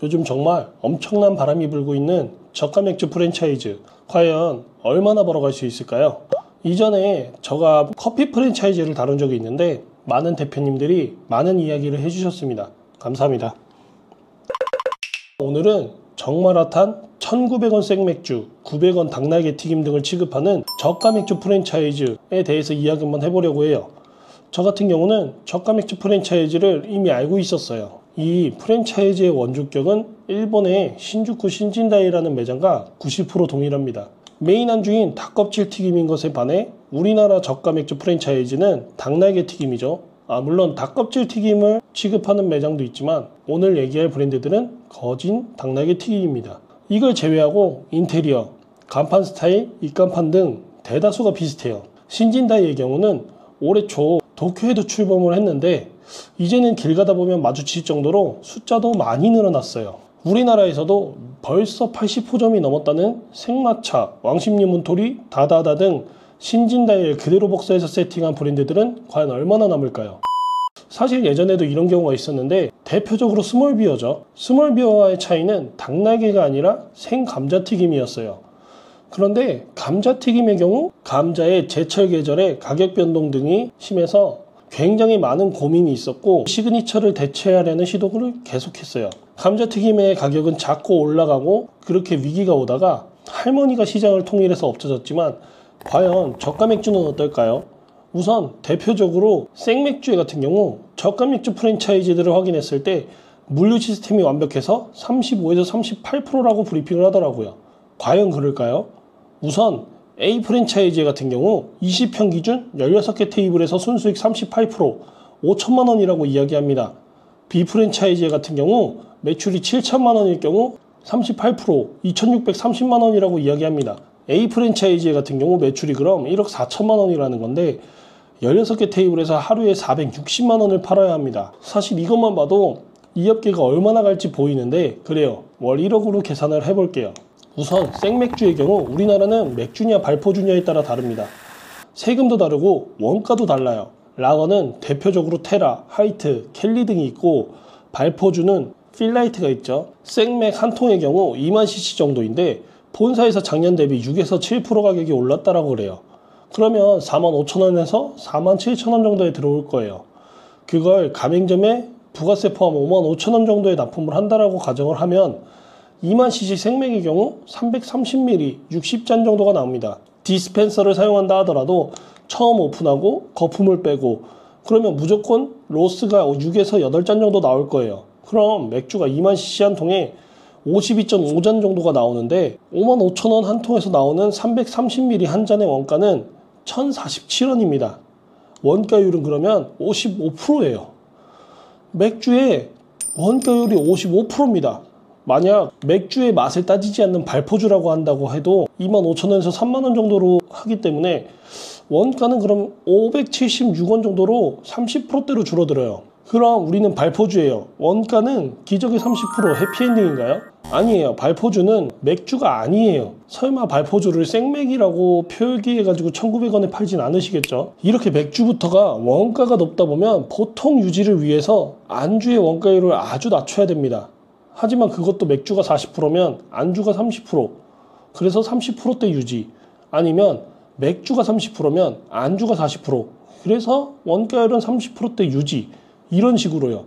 요즘 정말 엄청난 바람이 불고 있는 저가 맥주 프랜차이즈, 과연 얼마나 벌어갈 수 있을까요? 이전에 제가 커피 프랜차이즈를 다룬 적이 있는데 많은 대표님들이 많은 이야기를 해주셨습니다. 감사합니다. 오늘은 정말 핫한 1,900원 생맥주, 900원 닭날개 튀김 등을 취급하는 저가 맥주 프랜차이즈에 대해서 이야기 한번 해보려고 해요. 저 같은 경우는 저가 맥주 프랜차이즈를 이미 알고 있었어요. 이 프랜차이즈의 원주격은 일본의 신주쿠 신진다이라는 매장과 90% 동일합니다. 메인 안주인 닭껍질 튀김인 것에 반해 우리나라 저가 맥주 프랜차이즈는 닭날개 튀김이죠. 물론 닭껍질 튀김을 취급하는 매장도 있지만 오늘 얘기할 브랜드들은 거진 닭날개 튀김입니다. 이걸 제외하고 인테리어, 간판 스타일, 입간판 등 대다수가 비슷해요. 신진다이의 경우는 올해 초 도쿄에도 출범을 했는데 이제는 길 가다 보면 마주칠 정도로 숫자도 많이 늘어났어요. 우리나라에서도 벌써 80호점이 넘었다는 생마차, 왕십리 문토리, 다다다 등 신진다이를 그대로 복사해서 세팅한 브랜드들은 과연 얼마나 남을까요? 사실 예전에도 이런 경우가 있었는데 대표적으로 스몰비어죠. 스몰비어와의 차이는 닭날개가 아니라 생감자튀김이었어요. 그런데 감자튀김의 경우 감자의 제철 계절의 가격 변동 등이 심해서 굉장히 많은 고민이 있었고 시그니처를 대체하려는 시도를 계속했어요. 감자튀김의 가격은 자꾸 올라가고 그렇게 위기가 오다가 할머니가 시장을 통일해서 없어졌지만 과연 저가 맥주는 어떨까요? 우선 대표적으로 생맥주 같은 경우 저가 맥주 프랜차이즈들을 확인했을 때 물류 시스템이 완벽해서 35에서 38%라고 브리핑을 하더라고요. 과연 그럴까요? 우선 A 프랜차이즈 같은 경우 20평 기준 16개 테이블에서 순수익 38%, 5천만 원이라고 이야기합니다. B 프랜차이즈 같은 경우 매출이 7천만 원일 경우 38%, 2,630만 원이라고 이야기합니다. A 프랜차이즈 같은 경우 매출이 그럼 1억 4천만 원이라는 건데 16개 테이블에서 하루에 460만 원을 팔아야 합니다. 사실 이것만 봐도 이 업계가 얼마나 갈지 보이는데 그래요. 월 1억으로 계산을 해볼게요. 우선 생맥주의 경우 우리나라는 맥주냐 발포주냐에 따라 다릅니다. 세금도 다르고 원가도 달라요. 라거는 대표적으로 테라, 하이트, 켈리 등이 있고 발포주는 필라이트가 있죠. 생맥 한 통의 경우 2만 cc 정도인데 본사에서 작년 대비 6에서 7% 가격이 올랐다라고 그래요. 그러면 45,000원에서 47,000원 정도에 들어올 거예요. 그걸 가맹점에 부가세 포함 55,000원 정도에 납품을 한다라고 가정을 하면 2만cc 생맥의 경우 330ml 60잔 정도가 나옵니다. 디스펜서를 사용한다 하더라도 처음 오픈하고 거품을 빼고 그러면 무조건 로스가 6에서 8잔 정도 나올 거예요. 그럼 맥주가 2만cc 한 통에 52.5잔 정도가 나오는데 55,000원 한 통에서 나오는 330ml 한 잔의 원가는 1,047원입니다. 원가율은 그러면 55%예요. 맥주의 원가율이 55%입니다. 만약 맥주의 맛을 따지지 않는 발포주라고 한다고 해도 25,000원에서 30,000원 정도로 하기 때문에 원가는 그럼 576원 정도로 30%대로 줄어들어요. 그럼 우리는 발포주예요. 원가는 기적의 30% 해피엔딩인가요? 아니에요. 발포주는 맥주가 아니에요. 설마 발포주를 생맥이라고 표기해가지고 1,900원에 팔진 않으시겠죠? 이렇게 맥주부터가 원가가 높다 보면 보통 유지를 위해서 안주의 원가율을 아주 낮춰야 됩니다. 하지만 그것도 맥주가 40%면 안주가 30%, 그래서 30%대 유지. 아니면 맥주가 30%면 안주가 40%, 그래서 원가율은 30%대 유지. 이런 식으로요.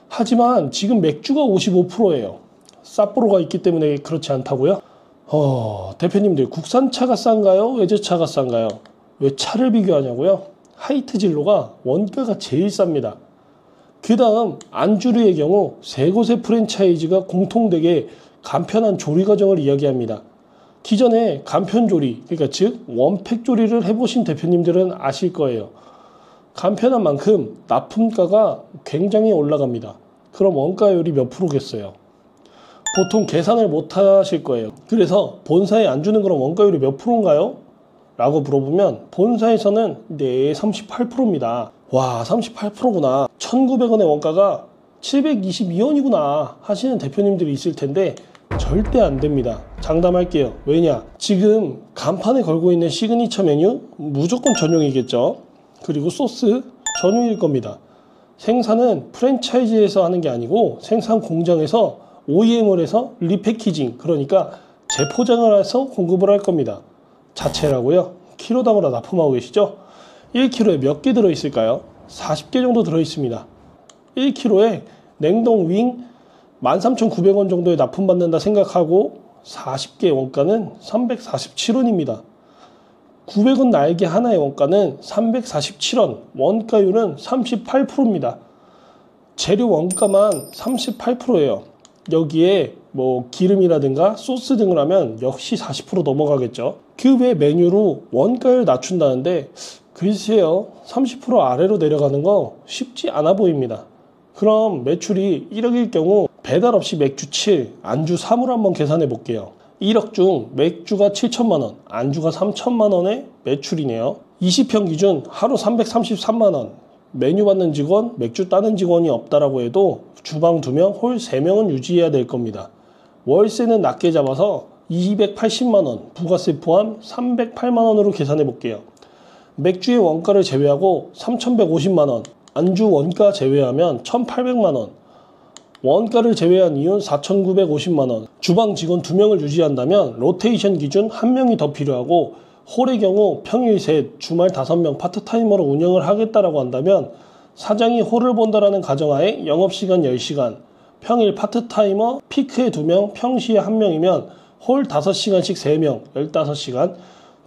하지만 지금 맥주가 55%예요. 삿포로가 있기 때문에 그렇지 않다고요? 대표님들 국산차가 싼가요? 외제차가 싼가요? 왜 차를 비교하냐고요? 하이트 진로가 원가가 제일 쌉니다. 그 다음 안주류의 경우 세 곳의 프랜차이즈가 공통되게 간편한 조리 과정을 이야기합니다. 기존에 간편조리, 그러니까 즉 원팩 조리를 해보신 대표님들은 아실 거예요. 간편한 만큼 납품가가 굉장히 올라갑니다. 그럼 원가율이 몇 프로겠어요? 보통 계산을 못 하실 거예요. 그래서 본사에 안 주는 그런 원가율이 몇 프로인가요? 라고 물어보면 본사에서는 네 38%입니다. 와 38%구나. 1,900원의 원가가 722원이구나 하시는 대표님들이 있을 텐데 절대 안 됩니다. 장담할게요. 왜냐? 지금 간판에 걸고 있는 시그니처 메뉴 무조건 전용이겠죠. 그리고 소스 전용일 겁니다. 생산은 프랜차이즈에서 하는 게 아니고 생산 공장에서 OEM을 해서 리패키징, 그러니까 재포장을 해서 공급을 할 겁니다. 자체라고요? 키로당으로 납품하고 계시죠? 1kg에 몇 개 들어있을까요? 40개 정도 들어있습니다. 1kg에 냉동 윙 13,900원 정도에 납품받는다 생각하고 40개 원가는 347원입니다. 900원 날개 하나의 원가는 347원, 원가율은 38%입니다. 재료 원가만 38%예요. 여기에 뭐 기름이라든가 소스 등을 하면 역시 40% 넘어가겠죠. 그 외 메뉴로 원가를 낮춘다는데 글쎄요, 30% 아래로 내려가는 거 쉽지 않아 보입니다. 그럼 매출이 1억일 경우 배달 없이 맥주 7, 안주 3으로 한번 계산해 볼게요. 1억 중 맥주가 7천만원, 안주가 3천만원의 매출이네요. 20평 기준 하루 333만원. 메뉴 받는 직원, 맥주 따는 직원이 없다라고 해도 주방 2명, 홀 3명은 유지해야 될 겁니다. 월세는 낮게 잡아서 280만원, 부가세 포함 308만원으로 계산해 볼게요. 맥주의 원가를 제외하고 3,150만원, 안주 원가 제외하면 1,800만원, 원가를 제외한 이윤 4,950만원, 주방 직원 2명을 유지한다면 로테이션 기준 1명이 더 필요하고 홀의 경우 평일 셋, 주말 5명 파트타이머로 운영을 하겠다라고 한다면 사장이 홀을 본다라는 가정하에 영업시간 10시간, 평일 파트타이머 피크에 2명, 평시에 1명이면 홀 5시간씩 3명, 15시간,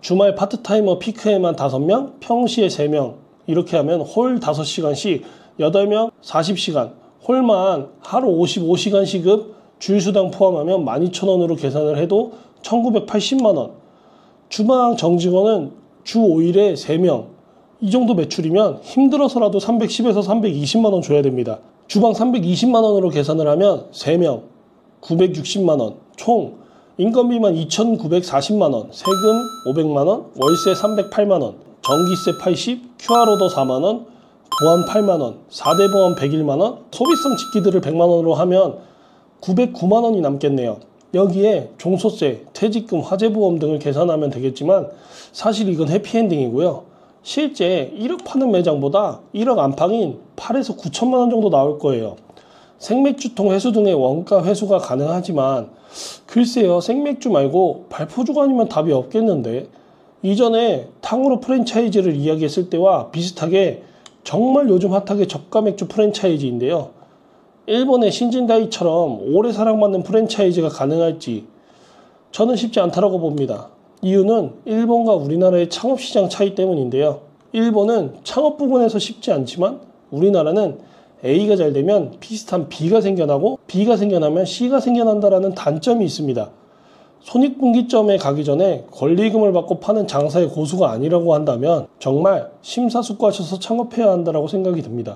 주말 파트타이머 피크에만 5명, 평시에 3명, 이렇게 하면 홀 5시간씩 8명 40시간, 홀만 하루 55시간 시급, 주유수당 포함하면 12,000원으로 계산을 해도 1,980만원. 주방 정직원은 주 5일에 3명. 이 정도 매출이면 힘들어서라도 310에서 320만원 줘야 됩니다. 주방 320만원으로 계산을 하면 3명 960만원, 총 인건비만 2,940만원, 세금 500만원, 월세 308만원, 전기세 80, QR오더 4만원, 보안 8만원, 4대 보안 101만원, 소비성 집기들을 100만원으로 하면 909만원이 남겠네요. 여기에 종소세, 퇴직금, 화재보험 등을 계산하면 되겠지만 사실 이건 해피엔딩이고요. 실제 1억 파는 매장보다 1억 안팎인 8에서 9천만원 정도 나올 거예요. 생맥주통 회수 등의 원가 회수가 가능하지만 글쎄요, 생맥주 말고 발포주가 아니면 답이 없겠는데, 이전에 탕후루 프랜차이즈를 이야기했을 때와 비슷하게 정말 요즘 핫하게 저가 맥주 프랜차이즈인데요. 일본의 신진다이처럼 오래 사랑받는 프랜차이즈가 가능할지 저는 쉽지 않다고 봅니다. 이유는 일본과 우리나라의 창업시장 차이 때문인데요. 일본은 창업 부분에서 쉽지 않지만 우리나라는 A가 잘 되면 비슷한 B가 생겨나고 B가 생겨나면 C가 생겨난다는 단점이 있습니다. 손익분기점에 가기 전에 권리금을 받고 파는 장사의 고수가 아니라고 한다면 정말 심사숙고하셔서 창업해야 한다고 생각이 듭니다.